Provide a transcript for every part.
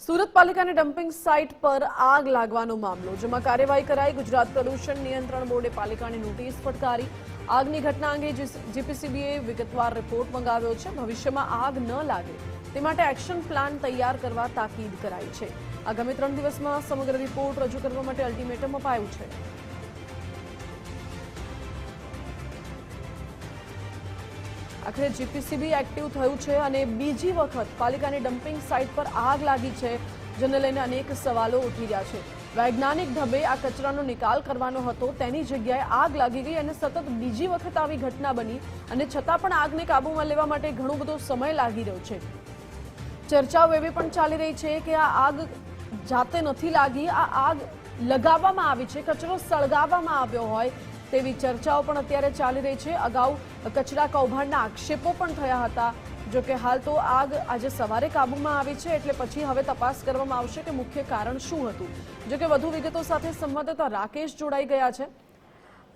સુરત પાલિકાની dumping site પર આગ લાગવાનો મામલો, જેમાં કાર્યવાહી કરાઈ। ગુજરાત પ્રદૂષણ નિયંત્રણ બોર્ડે પાલિકાને નોટિસ ફટકારી। આગની ઘટના અંગે જીપીસીબીએ વિગતવાર રિપોર્ટ મંગાવ્યો છે। ભવિષ્યમાં આગ ન લાગે તે માટે એક્શન પ્લાન તૈયાર કરવા તાકીદ કરાઈ છે। આગામી 3 દિવસમાં સમગ્ર રિપોર્ટ રજૂ કરવા માટે અલ્ટિમેટમ અપાયું છે। આખરે જીપીસીબી એક્ટિવ થયું છે અને બીજી વખત પાલિકાની ડમ્પિંગ સાઇટ પર આગ લાગી છે, જેને લઈને અનેક સવાલો ઉઠી રહ્યા છે। વૈજ્ઞાનિક ઢબે આ કચરાનો નિકાલ કરવાનો હતો, તેની જગ્યાએ આગ લાગી ગઈ અને સતત બીજી વખત આવી ઘટના બની અને છતાં પણ આગને કાબૂમાં લેવા માટે ઘણો બધો સમય લાગી રહ્યો છે। ચર્ચાઓ એવી પણ ચાલી રહી છે કે આ આગ જાતે નથી લાગી, આ આગ લગાવવામાં આવી છે, કચરો સળગાવવામાં આવ્યો હોય તેવી ચર્ચાઓ પણ અત્યારે ચાલી રહી છે। અગાઉ કચરા કૌભાંડના આક્ષેપો પણ થયા હતા। જો કે હાલ તો આગ આજે સવારે કાબૂમાં આવી છે, એટલે પછી હવે તપાસ કરવામાં આવશે કે મુખ્ય કારણ શું હતું। જો કે વધુ વિગતો સાથે સંવાદદાતા રાકેશ જોડાઈ ગયા છે।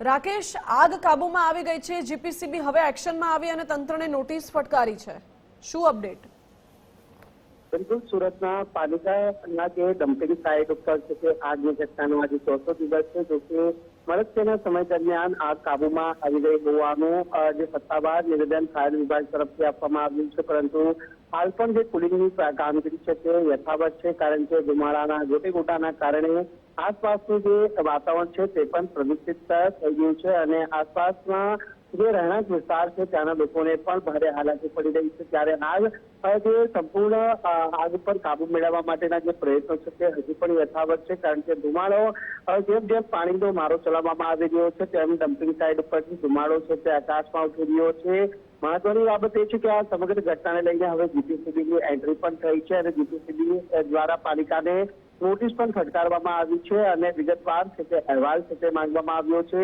રાકેશ, આગ કાબૂમાં આવી ગઈ છે, જીપીસીબી હવે એક્શનમાં આવી અને તંત્રને નોટિસ ફટકારી છે, શું અપડેટ? બિલકુલ, સુરતના પાલિકાના જે ડમ્પિંગ સાઇટ ઉપર છે તે આગની ઘટનાનો આજે 400 દિવસ છે। જો કે મળસ્યના સમય દરમિયાન આગ કાબૂમાં આવી ગઈ હોવાનું જે સત્તાવાર નિવેદન ફાયર વિભાગ તરફથી આપવામાં આવ્યું છે, પરંતુ હાલ પણ જે કુલિંગની કામગીરી છે તે યથાવત છે, કારણ કે ધુમાડાના ગોટેગોટાના કારણે આસપાસનું જે વાતાવરણ છે તે પણ પ્રદૂષિત થઈ ગયું છે અને આસપાસમાં જે રહેણાંક વિસ્તાર છે ત્યાંના લોકોને પણ ભારે હાલાકી પડી રહી છે। ત્યારે આગ જે સંપૂર્ણ આગ પર કાબુ મેળવવા માટેના જે પ્રયત્નો છે તે હજી પણ યથાવત છે, કારણ કે ધુમાડો જેમ જેમ પાણીનો મારો ચલાવવામાં આવી રહ્યો છે તેમ ડમ્પિંગ સાઇટ ઉપરથી ધુમાડો છે તે આકાશમાં ઉઠી રહ્યો છે। મહત્વની બાબત એ છે કે આ સમગ્ર ઘટનાને લઈને હવે જીપીસીબીની એન્ટ્રી પણ થઈ છે અને જીપીસીબી દ્વારા પાલિકાને નોટિસ પણ ફટકારવામાં આવી છે અને વિગતવાર છે તે અહેવાલ છે તે માંગવામાં આવ્યો છે।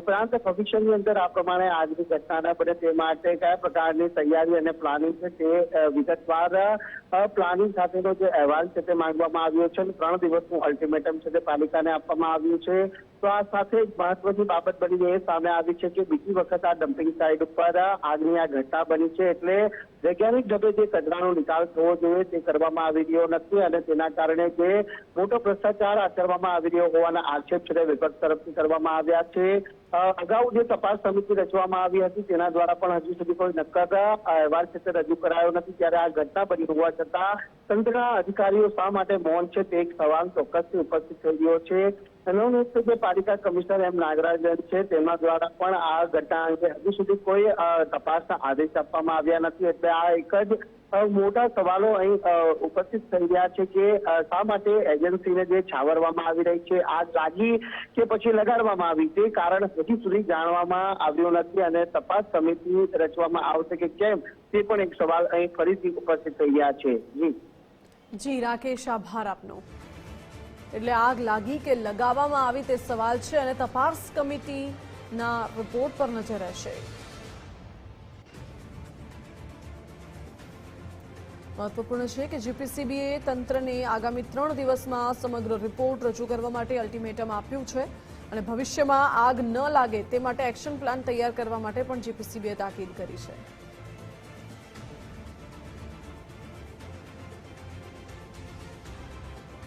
ઉપરાંત ભવિષ્યની અંદર આ પ્રમાણે આગની ઘટના ન બને તે માટે કયા પ્રકારની તૈયારી અને પ્લાનિંગ છે તે વિગતવાર પ્લાનિંગ સાથેનો જે અહેવાલ છે તે માંગવામાં આવ્યો છે અને 3 દિવસનું અલ્ટિમેટમ છે તે પાલિકાને આપવામાં આવ્યું છે। તો આ સાથે એક મહત્વની બાબત બની એ સામે આવી છે કે બીજી વખત આ ડમ્પિંગ સાઇટ ઉપર આગની આ ઘટના બની છે, એટલે વૈજ્ઞાનિક ઢબે જે કચરાનો નિકાલ થવો જોઈએ તે કરવામાં આવી રહ્યો નથી અને તેના કારણે જે મોટો ભ્રષ્ટાચાર આચરવામાં આવી રહ્યો હોવાના આક્ષેપ છે વિપક્ષ તરફથી કરવામાં આવ્યા છે। અગાઉ જે તપાસ સમિતિ રચવામાં આવી હતી તેના દ્વારા પણ હજુ સુધી કોઈ નક્કર અહેવાલ છે તે રજૂ કરાયો નથી। ત્યારે આ ઘટના બની હોવા છતાં તંત્રના અધિકારીઓ શા માટે મૌન છે તે એક સવાલ ચોક્કસથી ઉપસ્થિત થઈ રહ્યો છે। નવનિયુક્ત જે પાલિકા કમિશનર એમ નાગરાજન છે તેમના દ્વારા પણ આ ઘટના અંગે હજુ સુધી કોઈ તપાસના આદેશ આપવામાં આવ્યા નથી, એટલે આ એક જ મોટા સવાલો અહીં ઉપસ્થિત થઈ રહ્યા છે કે શા માટે એજન્સીને જે છાવરવામાં આવી રહી છે આગ લાગી કે પછી લગાડવામાં આવી તે કારણ હજી સુધી જાણવામાં આવ્યું નથી અને તપાસ સમિતિ રચવામાં આવશે કે કેમ તે પણ એક સવાલ અહીં ફરીથી ઉપસ્થિત થઈ રહ્યા છે। જી રાકેશ, આભાર આપનો। એટલે આગ લાગી કે લગાવવામાં આવી તે સવાલ છે અને તપાસ કમિટીના રિપોર્ટ પર નજર રહેશે। મહત્વપૂર્ણ છે કે જીપીસીબીએ તંત્રને આગામી 3 દિવસમાં સમગ્ર રિપોર્ટ રજૂ કરવા માટે અલ્ટિમેટમ આપ્યું છે અને ભવિષ્યમાં આગ ન લાગે તે માટે એક્શન પ્લાન તૈયાર કરવા માટે પણ જીપીસીબીએ તાકીદ કરી છે।